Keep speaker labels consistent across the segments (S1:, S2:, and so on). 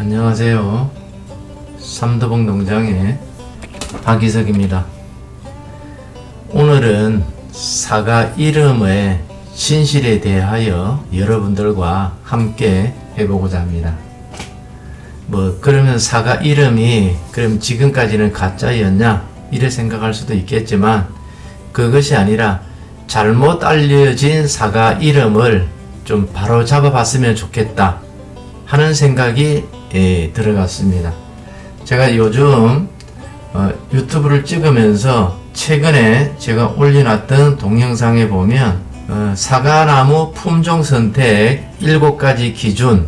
S1: 안녕하세요. 삼도봉 농장의 박이석입니다. 오늘은 사과 이름의 진실에 대하여 여러분들과 함께 해보고자 합니다. 그러면 사과 이름이 그럼 지금까지는 가짜였냐? 이래 생각할 수도 있겠지만 그것이 아니라 잘못 알려진 사과 이름을 좀 바로 잡아봤으면 좋겠다 하는 생각이 들어갔습니다. 제가 요즘 유튜브를 찍으면서 최근에 제가 올려놨던 동영상에 보면 사과나무 품종 선택 7가지 기준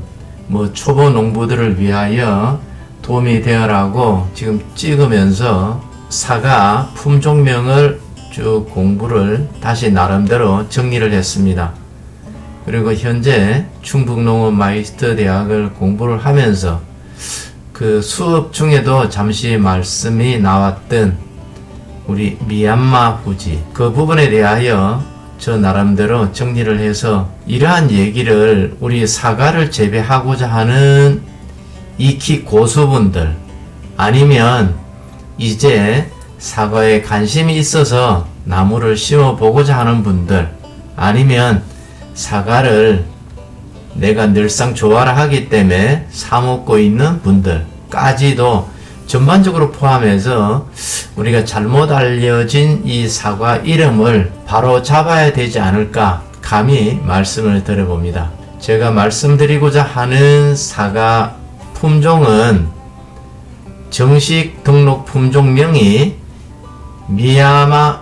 S1: 초보 농부들을 위하여 도움이 되어라고 지금 찍으면서 사과 품종명을 쭉 공부를 다시 나름대로 정리를 했습니다. 그리고 현재 충북농업 마이스터 대학을 공부를 하면서 그 수업 중에도 잠시 말씀이 나왔던 우리 미얀마 후지 그 부분에 대하여 저 나름대로 정리를 해서 이러한 얘기를 우리 사과를 재배하고자 하는 익히 고수분들 아니면 이제 사과에 관심이 있어서 나무를 심어보고자 하는 분들 아니면 사과를 내가 늘상 좋아라 하기 때문에 사먹고 있는 분들까지도 전반적으로 포함해서 우리가 잘못 알려진 이 사과 이름을 바로 잡아야 되지 않을까 감히 말씀을 드려봅니다. 제가 말씀드리고자 하는 사과 품종은 정식 등록 품종명이 미야마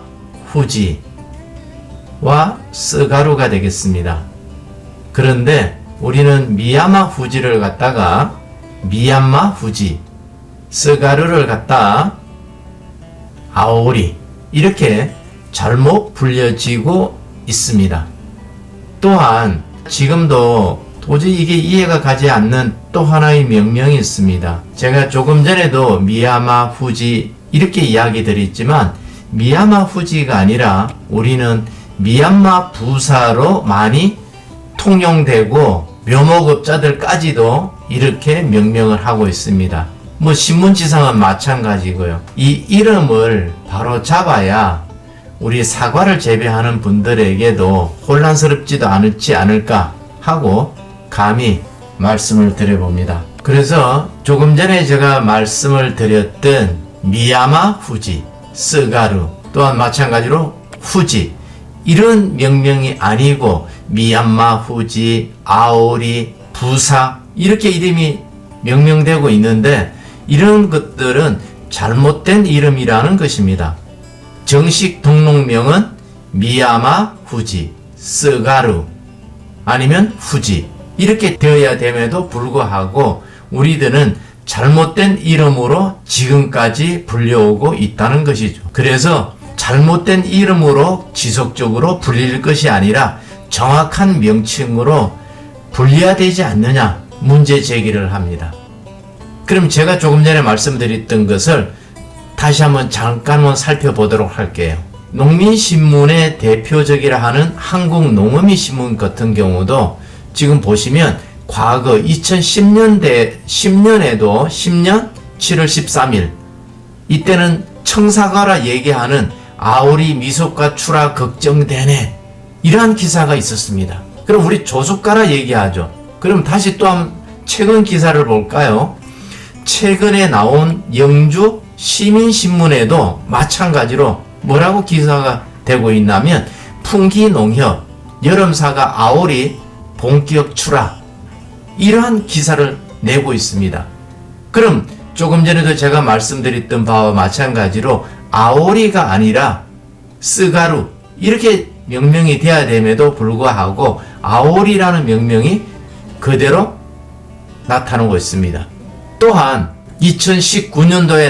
S1: 후지와 스가루가 되겠습니다. 그런데 우리는 미야마 후지를 갖다가 미얀마 후지, 스가루를 갖다 아오리 이렇게 잘못 불려지고 있습니다. 또한 지금도 도저히 이게 이해가 가지 않는 또 하나의 명명이 있습니다. 제가 조금 전에도 미야마 후지 이렇게 이야기 드렸지만 미야마 후지가 아니라 우리는 미얀마 부사로 많이 통용되고 묘목업자들까지도 이렇게 명명을 하고 있습니다. 신문지상은 마찬가지고요. 이 이름을 바로 잡아야 우리 사과를 재배하는 분들에게도 혼란스럽지도 않지 않을까 하고 감히 말씀을 드려봅니다. 그래서 조금 전에 제가 말씀을 드렸던 미야마 후지, 스가루 또한 마찬가지로 후지 이런 명명이 아니고 미얀마 후지, 아오리, 부사 이렇게 이름이 명명되고 있는데 이런 것들은 잘못된 이름이라는 것입니다. 정식 등록명은 미야마 후지, 스가루 아니면 후지 이렇게 되어야 됨에도 불구하고 우리들은 잘못된 이름으로 지금까지 불려오고 있다는 것이죠. 그래서 잘못된 이름으로 지속적으로 불릴 것이 아니라 정확한 명칭으로 불려야 되지 않느냐 문제 제기를 합니다. 그럼 제가 조금 전에 말씀드렸던 것을 다시 한번 잠깐만 살펴보도록 할게요. 농민신문의 대표적이라 하는 한국농어민신문 같은 경우도 지금 보시면 과거 2010년에도 10년 7월 13일 이때는 청사과라 얘기하는 아오리 미소가 출하 걱정되네 이러한 기사가 있었습니다. 그럼 우리 조숙가라 얘기하죠. 그럼 다시 또 한번 최근 기사를 볼까요? 최근에 나온 영주 시민신문에도 마찬가지로 뭐라고 기사가 되고 있냐면 풍기농협 여름사과 아오리 본격 출하 이러한 기사를 내고 있습니다. 그럼 조금 전에도 제가 말씀드렸던 바와 마찬가지로 아오리가 아니라 스가루 이렇게 명명이 되어야 됨에도 불구하고 아오리라는 명명이 그대로 나타나고 있습니다. 또한 2019년도에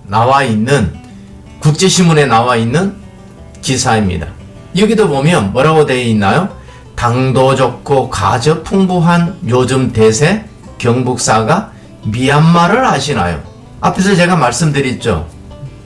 S1: 나와 있는 국제신문에 나와 있는 기사입니다. 여기도 보면 뭐라고 되어 있나요? 당도 좋고 과즙 풍부한 요즘 대세 경북사과 미얀마를 아시나요? 앞에서 제가 말씀드렸죠.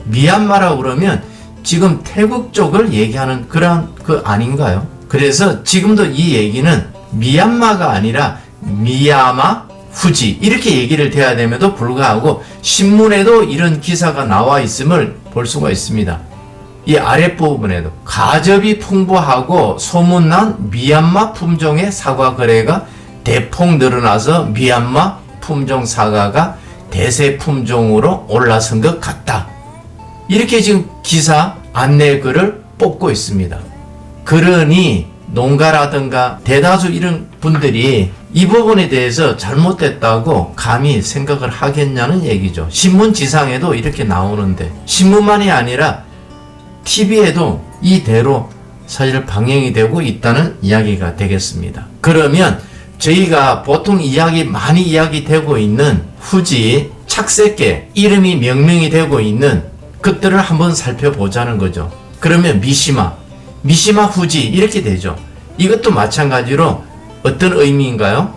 S1: 미얀마라고 그러면 지금 태국 쪽을 얘기하는 그런 아닌가요? 그래서 지금도 이 얘기는 미얀마가 아니라 미야마 후지 이렇게 얘기를 돼야 됨에도 불구하고 신문에도 이런 기사가 나와 있음을 볼 수가 있습니다. 이 아랫부분에도 가접이 풍부하고 소문난 미얀마 품종의 사과 거래가 대폭 늘어나서 미얀마 품종 사과가 대세 품종으로 올라선 것 같다. 이렇게 지금 기사 안내글을 뽑고 있습니다. 그러니 농가라든가 대다수 이런 분들이 이 부분에 대해서 잘못됐다고 감히 생각을 하겠냐는 얘기죠. 신문 지상에도 이렇게 나오는데 신문만이 아니라 TV에도 이대로 사실 방영이 되고 있다는 이야기가 되겠습니다. 그러면 저희가 보통 많이 이야기되고 있는 후지, 착색계, 이름이 명명이 되고 있는 것들을 한번 살펴보자는 거죠. 그러면 미시마 후지 이렇게 되죠. 이것도 마찬가지로 어떤 의미인가요?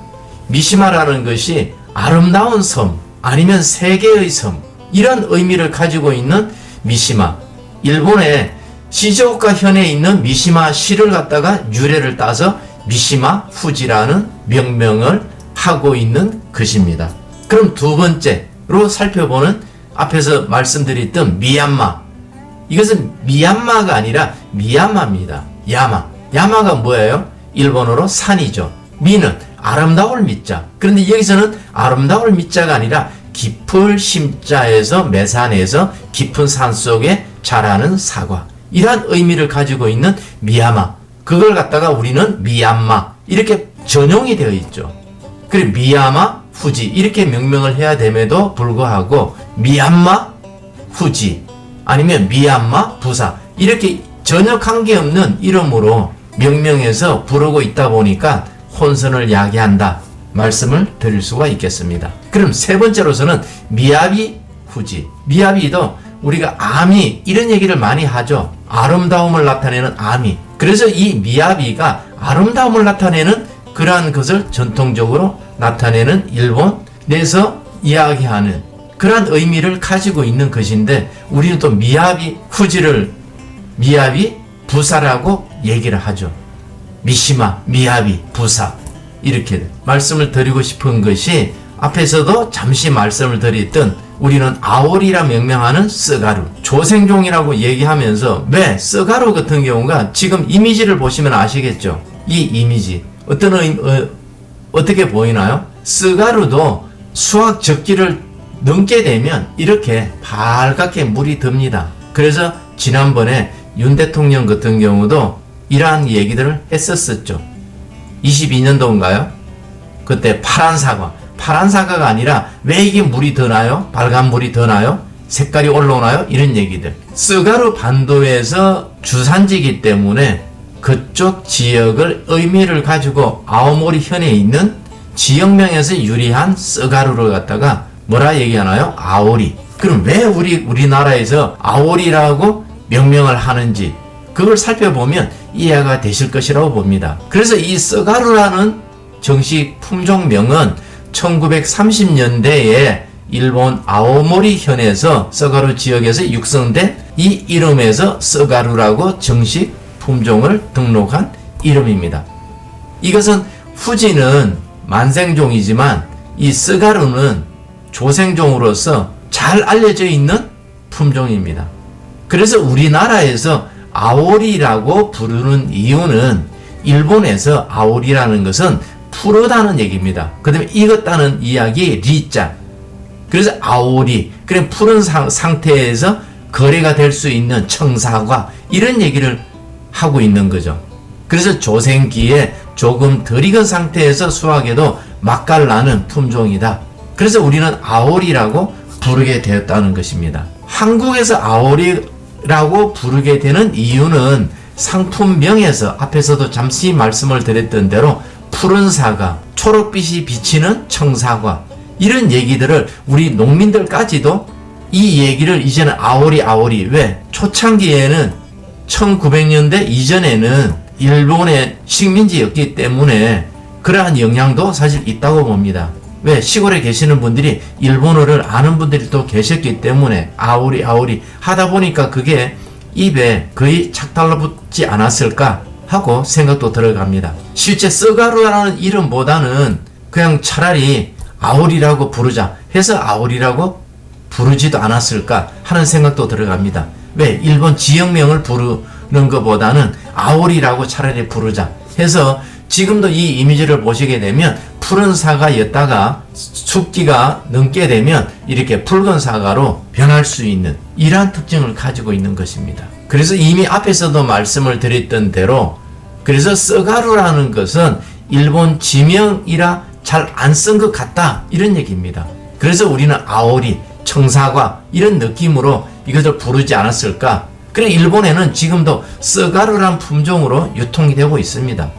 S1: 미시마라는 것이 아름다운 섬 아니면 세계의 섬 이런 의미를 가지고 있는 미시마. 일본의 시즈오카 현에 있는 미시마 시를 갖다가 유래를 따서 미시마 후지라는 명명을 하고 있는 것입니다. 그럼 두 번째로 살펴보는 앞에서 말씀드렸던 미얀마. 이것은 미얀마가 아니라 미얀마입니다. 야마가 뭐예요? 일본어로 산이죠. 미는 아름다울 미자. 그런데 여기서는 아름다울 미자가 아니라 깊을 심자에서 매산에서 깊은 산 속에 자라는 사과. 이러한 의미를 가지고 있는 미야마. 그걸 갖다가 우리는 미얀마 이렇게 전용이 되어 있죠. 그리고 미야마 후지 이렇게 명명을 해야 됨에도 불구하고 미얀마 후지 아니면 미얀마 부사 이렇게 전혀 관계없는 이름으로 명명해서 부르고 있다 보니까 혼선을 야기한다 말씀을 드릴 수가 있겠습니다. 그럼 세 번째로서는 미야비 후지. 미야비도 우리가 아미 이런 얘기를 많이 하죠. 아름다움을 나타내는 아미. 그래서 이 미야비가 아름다움을 나타내는 그러한 것을 전통적으로 나타내는 일본 내에서 이야기하는 그러한 의미를 가지고 있는 것인데 우리는 또 미야비 후지를 미야비 부사라고 얘기를 하죠. 미시마, 미야비, 부사 이렇게 말씀을 드리고 싶은 것이 앞에서도 잠시 말씀을 드렸던 우리는 아오리라 명명하는 쓰가루 조생종이라고 얘기하면서 왜 쓰가루 같은 경우가 지금 이미지를 보시면 아시겠죠. 이 이미지 어떻게 보이나요? 쓰가루도 수확 적기를 넘게 되면 이렇게 밝게 물이 듭니다. 그래서 지난번에 윤 대통령 같은 경우도 이러한 얘기들을 했었었죠. 22년도인가요? 그때 파란 사과가 아니라 왜 이게 물이 더 나요? 빨간 물이 더 나요? 색깔이 올라오나요? 이런 얘기들. 쓰가루 반도에서 주산지이기 때문에 그쪽 지역을 의미를 가지고 아오모리 현에 있는 지역명에서 유리한 쓰가루를 갖다가 뭐라 얘기하나요? 아오리. 그럼 왜 우리나라에서 아오리라고 명명을 하는지 그걸 살펴보면 이해가 되실 것이라고 봅니다. 그래서 이 쓰가루라는 정식 품종명은 1930년대에 일본 아오모리 현에서 쓰가루 지역에서 육성된 이 이름에서 쓰가루라고 정식 품종을 등록한 이름입니다. 이것은 후지는 만생종이지만 이 쓰가루는 조생종으로서 잘 알려져 있는 품종입니다. 그래서 우리나라에서 아오리라고 부르는 이유는 일본에서 아오리라는 것은 푸르다는 얘기입니다. 그 다음에 익었다는 이야기 리자. 그래서 아오리. 그럼 푸른 상태에서 거래가 될 수 있는 청사과 이런 얘기를 하고 있는 거죠. 그래서 조생기에 조금 덜 익은 상태에서 수확해도 맛깔나는 품종이다. 그래서 우리는 아오리라고 부르게 되었다는 것입니다. 한국에서 아오리라고 부르게 되는 이유는 상품명에서 앞에서도 잠시 말씀을 드렸던 대로 푸른 사과, 초록빛이 비치는 청사과 이런 얘기들을 우리 농민들까지도 이 얘기를 이제는 아오리 왜? 초창기에는 1900년대 이전에는 일본의 식민지였기 때문에 그러한 영향도 사실 있다고 봅니다. 왜? 시골에 계시는 분들이 일본어를 아는 분들이 또 계셨기 때문에 아오리 하다 보니까 그게 입에 거의 착 달라붙지 않았을까 하고 생각도 들어갑니다. 실제 쓰가루라는 이름보다는 그냥 차라리 아오리라고 부르자 해서 아오리라고 부르지도 않았을까 하는 생각도 들어갑니다. 왜? 일본 지역명을 부르는 것보다는 아오리라고 차라리 부르자 해서 지금도 이 이미지를 보시게 되면 푸른 사과였다가 춥기가 넘게 되면 이렇게 붉은 사과로 변할 수 있는 이러한 특징을 가지고 있는 것입니다. 그래서 이미 앞에서도 말씀을 드렸던 대로 그래서 쏘가루라는 것은 일본 지명이라 잘 안 쓴 것 같다 이런 얘기입니다. 그래서 우리는 아오리, 청사과 이런 느낌으로 이것을 부르지 않았을까. 그래 일본에는 지금도 쏘가루라는 품종으로 유통이 되고 있습니다.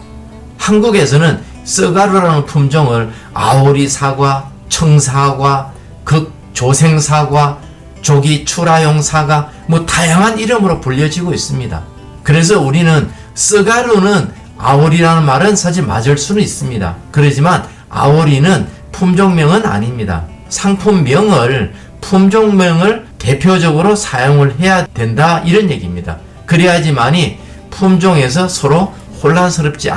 S1: 한국에서는 쏘가루라는 품종을 아오리 사과, 청사과, 극조생 사과, 조기 출하용 사과 뭐 다양한 이름으로 불려지고 있습니다. 그래서 우리는 쏘가루는 아오리라는 말은 사실 맞을 수는 있습니다. 그렇지만 아오리는 품종명은 아닙니다. 상품명을 품종명을 대표적으로 사용을 해야 된다 이런 얘기입니다. 그래야지만이 품종에서 서로 혼란스럽지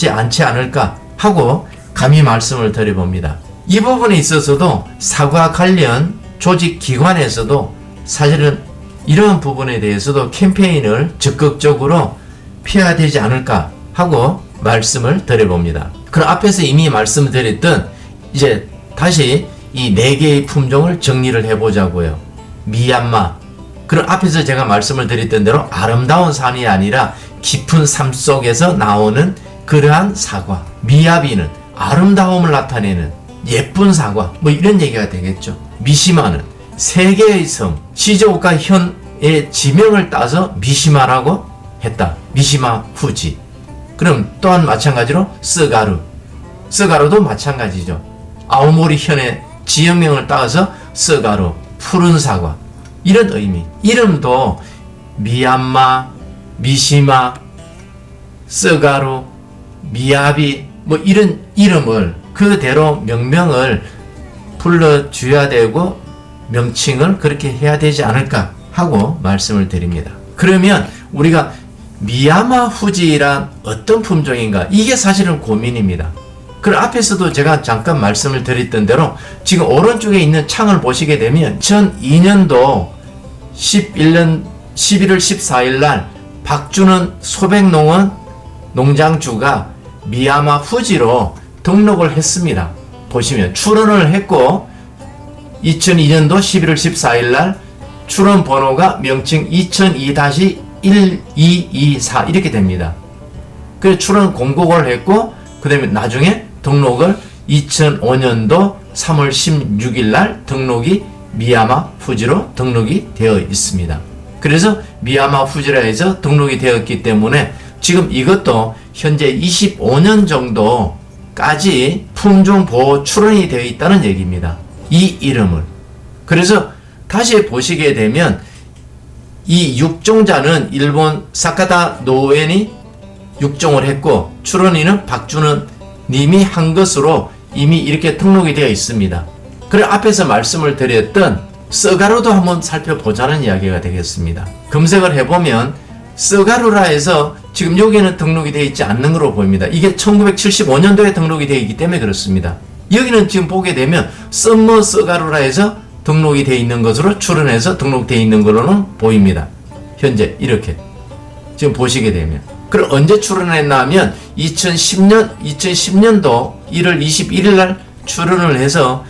S1: 않지 않을까 하고 감히 말씀을 드려봅니다. 이 부분에 있어서도 사과 관련 조직 기관에서도 사실은 이러한 부분에 대해서도 캠페인을 적극적으로 피해야 되지 않을까 하고 말씀을 드려봅니다. 그럼 앞에서 이미 말씀드렸던 이제 다시 이 4개의 품종을 정리를 해보자고요. 미얀마. 그럼 앞에서 제가 말씀을 드렸던 대로 아름다운 산이 아니라 깊은 삶 속에서 나오는 그러한 사과. 미야비는 아름다움을 나타내는 예쁜 사과. 뭐 이런 얘기가 되겠죠. 미시마는 세계의 섬, 시즈오카 현의 지명을 따서 미시마라고 했다. 미시마 후지. 그럼 또한 마찬가지로 쏘가루. 쏘가루도 마찬가지죠. 아오모리 현의 지역명을 따서 쏘가루, 푸른 사과. 이런 의미. 이름도 미얀마, 미시마, 쏘가루, 미야비 뭐 이런 이름을 그대로 명명을 불러줘야 되고 명칭을 그렇게 해야 되지 않을까 하고 말씀을 드립니다. 그러면 우리가 미야마 후지란 어떤 품종인가? 이게 사실은 고민입니다. 그 앞에서도 제가 잠깐 말씀을 드렸던 대로 지금 오른쪽에 있는 창을 보시게 되면 2002년도 11월 14일 날 박준원 소백농원 농장주가 미야마 후지로 등록을 했습니다. 보시면 출원을 했고 2002년도 11월 14일 날 출원 번호가 명칭 2002-1224 이렇게 됩니다. 그래서 출원 공고를 했고 그 다음에 나중에 등록을 2005년도 3월 16일 날 등록이 미야마 후지로 등록이 되어 있습니다. 그래서 미야마 후지라 해서 등록이 되었기 때문에 지금 이것도 현재 25년 정도까지 품종 보호 출원이 되어 있다는 얘기입니다. 이 이름을. 그래서 다시 보시게 되면 이 육종자는 일본 사카다 노엔이 육종을 했고 출원인은 박준원 님이 한 것으로 이미 이렇게 등록이 되어 있습니다. 그리고 앞에서 말씀을 드렸던 쏘가루도 한번 살펴보자는 이야기가 되겠습니다. 검색을 해보면 쏘가루라 해서 지금 여기에는 등록이 되어 있지 않는 것으로 보입니다. 이게 1975년도에 등록이 되어 있기 때문에 그렇습니다. 여기는 지금 보게 되면 썸머 쏘가루라 해서 등록이 되어 있는 것으로 출원해서 등록되어 있는 것으로는 보입니다. 현재 이렇게 지금 보시게 되면. 그럼 언제 출원했나 하면 2010년도 1월 21일 날 출원을 해서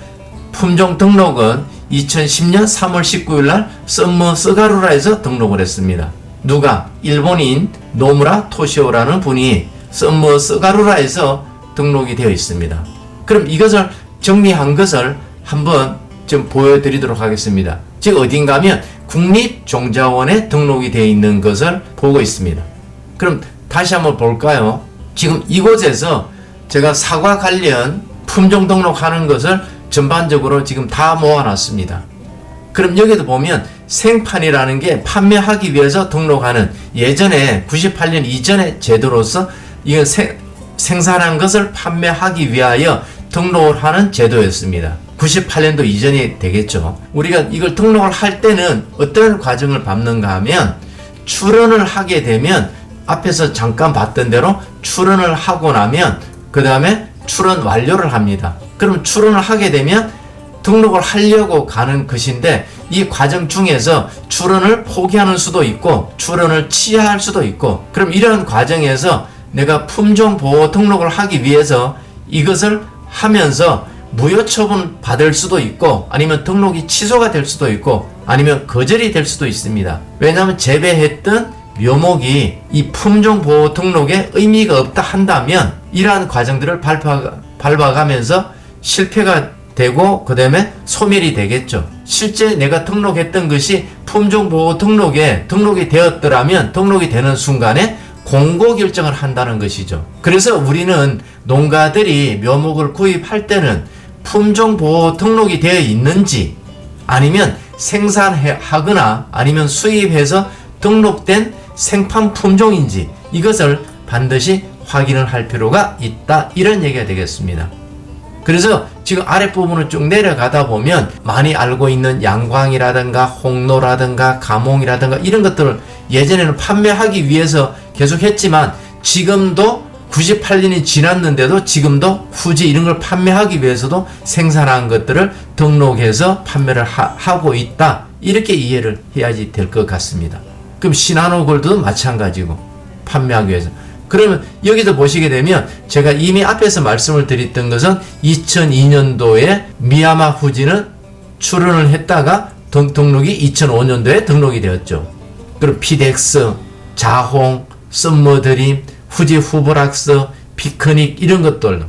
S1: 품종 등록은 2010년 3월 19일 날 썸머 쏘가루라 해서 등록을 했습니다. 누가? 일본인 노무라 토시오라는 분이 썸머 쏘가루라 해서 등록이 되어 있습니다. 그럼 이것을 정리한 것을 한번 좀 보여드리도록 하겠습니다. 즉 어딘가 하면 국립종자원에 등록이 되어 있는 것을 보고 있습니다. 그럼 다시 한번 볼까요? 지금 이곳에서 제가 사과 관련 품종 등록하는 것을 전반적으로 지금 다 모아놨습니다. 그럼 여기도 보면 생판이라는 게 판매하기 위해서 등록하는 예전에 98년 이전의 제도로서 이건 생산한 것을 판매하기 위하여 등록을 하는 제도였습니다. 98년도 이전이 되겠죠. 우리가 이걸 등록을 할 때는 어떤 과정을 밟는가 하면 출원을 하게 되면 앞에서 잠깐 봤던 대로 출원을 하고 나면 그 다음에 출원 완료를 합니다. 그 그럼 출원을 하게 되면 등록을 하려고 가는 것인데 이 과정 중에서 출원을 포기하는 수도 있고 출원을 취하할 수도 있고 그럼 이런 과정에서 내가 품종보호 등록을 하기 위해서 이것을 하면서 무효처분 받을 수도 있고 아니면 등록이 취소가 될 수도 있고 아니면 거절이 될 수도 있습니다. 왜냐하면 재배했던 묘목이 이 품종보호 등록에 의미가 없다 한다면 이러한 과정들을 밟아가면서 실패가 되고 그 다음에 소멸이 되겠죠. 실제 내가 등록했던 것이 품종보호 등록에 등록이 되었더라면 등록이 되는 순간에 공고 결정을 한다는 것이죠. 그래서 우리는 농가들이 묘목을 구입할 때는 품종보호 등록이 되어 있는지 아니면 생산하거나 아니면 수입해서 등록된 생판 품종인지 이것을 반드시 확인을 할 필요가 있다 이런 얘기가 되겠습니다. 그래서 지금 아랫부분을 쭉 내려가다 보면 많이 알고 있는 양광이라든가 홍로라든가 가몽이라든가 이런 것들을 예전에는 판매하기 위해서 계속 했지만 지금도 98년이 지났는데도 지금도 후지 이런 걸 판매하기 위해서도 생산한 것들을 등록해서 판매를 하고 있다 이렇게 이해를 해야지 될 것 같습니다. 그럼 시나노 골드도 마찬가지고 판매하기 위해서 그러면 여기서 보시게 되면 제가 이미 앞에서 말씀을 드렸던 것은 2002년도에 미야마 후지는 출원을 했다가 등록이 2005년도에 등록이 되었죠. 그리고 피덱스, 자홍, 썸머드림, 후지 후보락스, 피크닉 이런 것들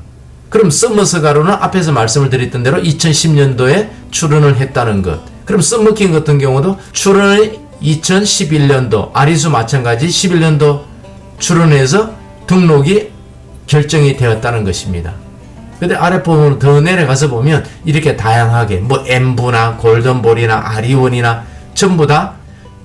S1: 그럼 썸머스가루는 앞에서 말씀을 드렸던 대로 2010년도에 출원을 했다는 것 그럼 썸머킹 같은 경우도 출원을 2011년도 아리수 마찬가지 11년도 출원해서 등록이 결정이 되었다는 것입니다. 근데 아랫부분으로 더 내려가서 보면 이렇게 다양하게 뭐 엠부나 골든볼이나 아리온이나 전부 다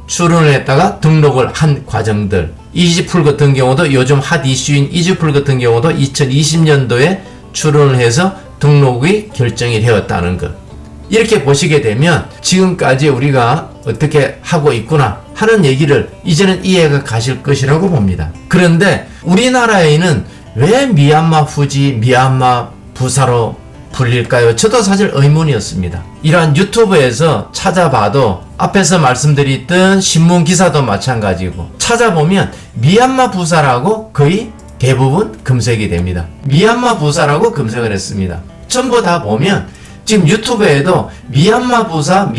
S1: 출원을 했다가 등록을 한 과정들 이지풀 같은 경우도 요즘 핫 이슈인 이지풀 같은 경우도 2020년도에 출원을 해서 등록이 결정이 되었다는 것 이렇게 보시게 되면 지금까지 우리가 어떻게 하고 있구나 하는 얘기를 이제는 이해가 가실 것이라고 봅니다. 그런데 우리나라에는 왜 미얀마 후지, 미얀마 부사로 불릴까요? 저도 사실 의문이었습니다. 이러한 유튜브에서 찾아봐도 앞에서 말씀드렸던 신문 기사도 마찬가지고 찾아보면 미얀마 부사라고 거의 대부분 검색이 됩니다. 미얀마 부사라고 검색을 했습니다. 전부 다 보면 지금 유튜브에도 미얀마 부사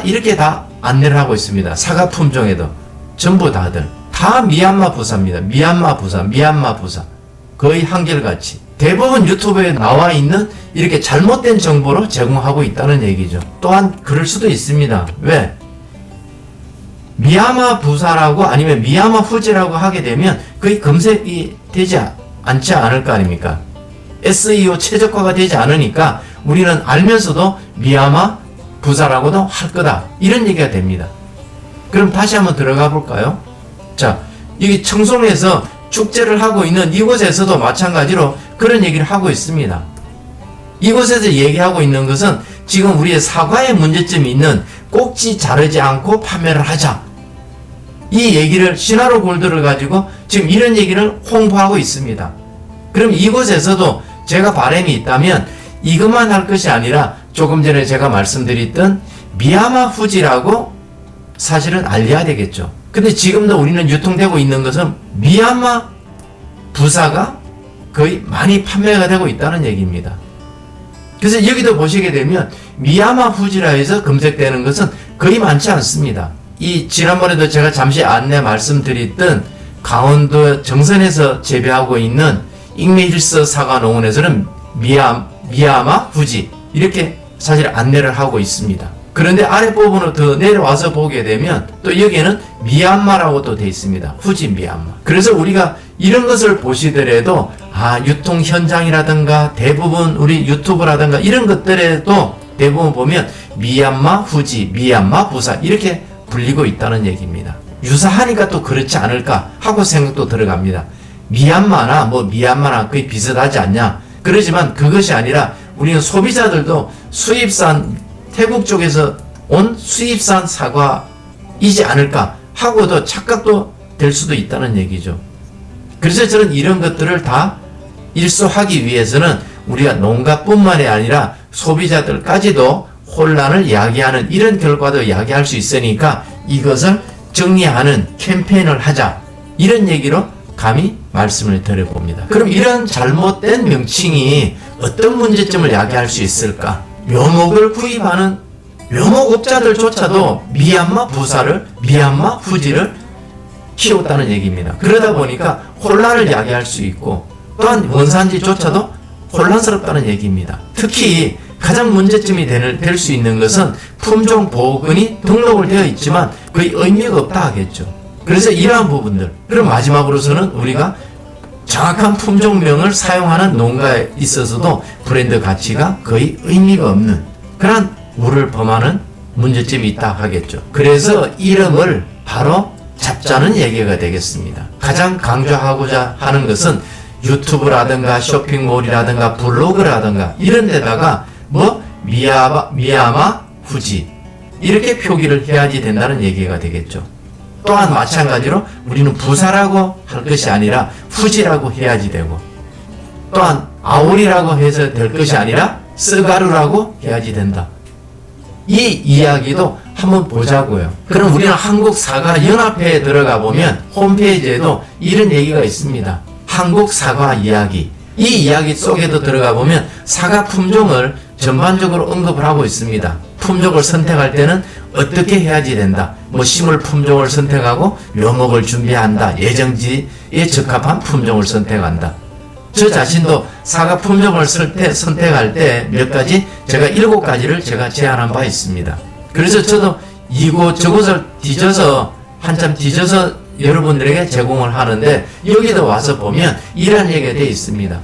S1: 이렇게 다 안내를 하고 있습니다. 사과 품종에도 전부 다들 다 미얀마 부사입니다. 미얀마 부사 거의 한결같이 대부분 유튜브에 나와 있는 이렇게 잘못된 정보로 제공하고 있다는 얘기죠. 또한 그럴 수도 있습니다. 왜? 미얀마 부사라고 아니면 미얀마 후지라고 하게 되면 거의 검색이 되지 않지 않을 거 아닙니까? SEO 최적화가 되지 않으니까 우리는 알면서도 미얀마 부사라고도 할 거다 이런 얘기가 됩니다. 그럼 다시 한번 들어가 볼까요? 자, 여기 청송에서 축제를 하고 있는 이곳에서도 마찬가지로 그런 얘기를 하고 있습니다. 이곳에서 얘기하고 있는 것은 지금 우리의 사과에 문제점이 있는 꼭지 자르지 않고 판매를 하자 이 얘기를 시나로 골드를 가지고 지금 이런 얘기를 홍보하고 있습니다. 그럼 이곳에서도 제가 바람이 있다면 이것만 할 것이 아니라 조금 전에 제가 말씀드렸던 미야마 후지라고 사실은 알려야 되겠죠. 근데 지금도 우리는 유통되고 있는 것은 미얀마 부사가 거의 많이 판매가 되고 있다는 얘기입니다. 그래서 여기도 보시게 되면 미얀마 후지라 해서 검색되는 것은 거의 많지 않습니다. 이 지난번에도 제가 잠시 안내 말씀드렸던 강원도 정선에서 재배하고 있는 잉메힐스 사과농원에서는 미야마 후지 이렇게 사실 안내를 하고 있습니다. 그런데 아랫부분으로 더 내려와서 보게 되면 또 여기에는 미얀마라고 또 되어 있습니다. 후지 미얀마. 그래서 우리가 이런 것을 보시더라도 유통 현장이라든가 대부분 우리 유튜브라든가 이런 것들에도 대부분 보면 미얀마 후지, 미얀마 부사 이렇게 불리고 있다는 얘기입니다. 유사하니까 또 그렇지 않을까 하고 생각도 들어갑니다. 미얀마나 미얀마나 거의 비슷하지 않냐? 그러지만 그것이 아니라 우리는 소비자들도 수입산 태국 쪽에서 온 수입산 사과이지 않을까 하고도 착각도 될 수도 있다는 얘기죠. 그래서 저는 이런 것들을 다 일소하기 위해서는 우리가 농가뿐만이 아니라 소비자들까지도 혼란을 야기하는 이런 결과도 야기할 수 있으니까 이것을 정리하는 캠페인을 하자, 이런 얘기로 감히 말씀을 드려봅니다. 그럼 이런 잘못된 명칭이 어떤 문제점을 야기할 수 있을까? 묘목을 구입하는 묘목업자들조차도 미얀마 부사를, 미얀마 후지를 키웠다는 얘기입니다. 그러다 보니까 혼란을 야기할 수 있고, 또한 원산지조차도 혼란스럽다는 얘기입니다. 특히 가장 문제점이 될 수 있는 것은 품종 보건이 등록을 되어 있지만 거의 의미가 없다 하겠죠. 그래서 이러한 부분들, 그럼 마지막으로서는 우리가 정확한 품종명을 사용하는 농가에 있어서도 브랜드 가치가 거의 의미가 없는 그런 우를 범하는 문제점이 있다 하겠죠. 그래서 이름을 바로 잡자는 얘기가 되겠습니다. 가장 강조하고자 하는 것은 유튜브라든가 쇼핑몰이라든가 블로그라든가 이런 데다가 미야마 후지 이렇게 표기를 해야지 된다는 얘기가 되겠죠. 또한 마찬가지로 우리는 부사라고 할 것이 아니라 후지라고 해야지 되고, 또한 아오리라고 해서 될 것이 아니라 쓰가루라고 해야지 된다. 이 이야기도 한번 보자고요. 그럼 우리는 한국사과연합회에 들어가 보면 홈페이지에도 이런 얘기가 있습니다. 한국사과 이야기. 이 이야기 속에도 들어가 보면 사과 품종을 전반적으로 언급을 하고 있습니다. 품종을 선택할 때는 어떻게 해야지 된다. 식물 품종을 선택하고 묘목을 준비한다. 예정지에 적합한 품종을 선택한다. 저 자신도 사과 품종을 선택할 때 몇 가지, 제가 7가지를 제가 제안한 바 있습니다. 그래서 저도 이곳저곳을 한참 뒤져서 여러분들에게 제공을 하는데, 여기도 와서 보면 이런 얘기가 되어 있습니다.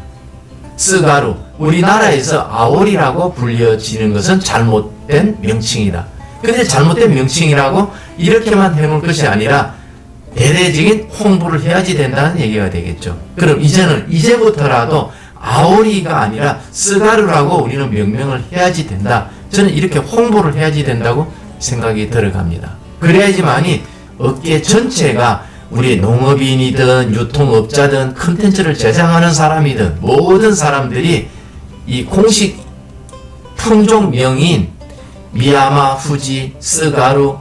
S1: 쓰가루, 우리나라에서 아오리라고 불려지는 것은 잘못된 명칭이다. 근데 잘못된 명칭이라고 이렇게만 해놓을 것이 아니라 대대적인 홍보를 해야지 된다는 얘기가 되겠죠. 그럼 이제부터라도 아오리가 아니라 쓰가루라고 우리는 명명을 해야지 된다. 저는 이렇게 홍보를 해야지 된다고 생각이 들어갑니다. 그래야지만이 업계 전체가, 우리 농업인이든 유통업자든 컨텐츠를 제작하는 사람이든 모든 사람들이 이 공식 품종명인 미야마 후지, 쓰가루,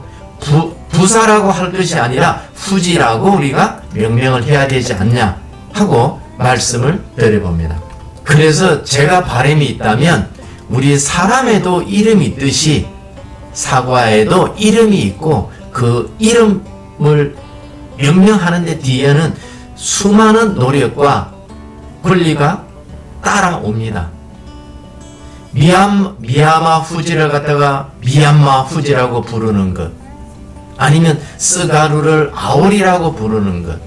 S1: 부사라고 할 것이 아니라 후지라고 우리가 명명을 해야 되지 않냐 하고 말씀을 드려봅니다. 그래서 제가 바람이 있다면 우리 사람에도 이름이 있듯이 사과에도 이름이 있고, 그 이름을 명명하는 데 뒤에는 수많은 노력과 권리가 따라옵니다. 미야마 후지를 갖다가 미얀마 후지라고 부르는 것, 아니면 쓰가루를 아오리라고 부르는 것,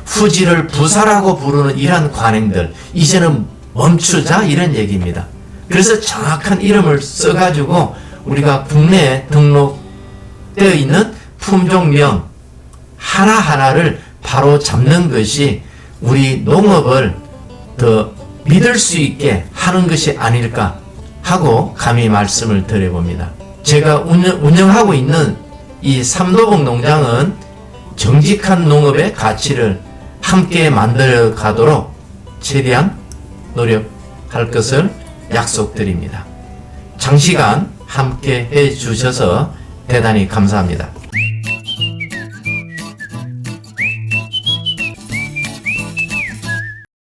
S1: 후지를 부사라고 부르는 이러한 관행들, 이제는 멈추자, 이런 얘기입니다. 그래서 정확한 이름을 써가지고 우리가 국내에 등록되어 있는 품종명 하나하나를 바로 잡는 것이 우리 농업을 더 믿을 수 있게 하는 것이 아닐까 하고 감히 말씀을 드려봅니다. 제가 운영하고 있는 이 삼도봉 농장은 정직한 농업의 가치를 함께 만들어 가도록 최대한 노력할 것을 약속드립니다. 장시간 함께 해 주셔서 대단히 감사합니다.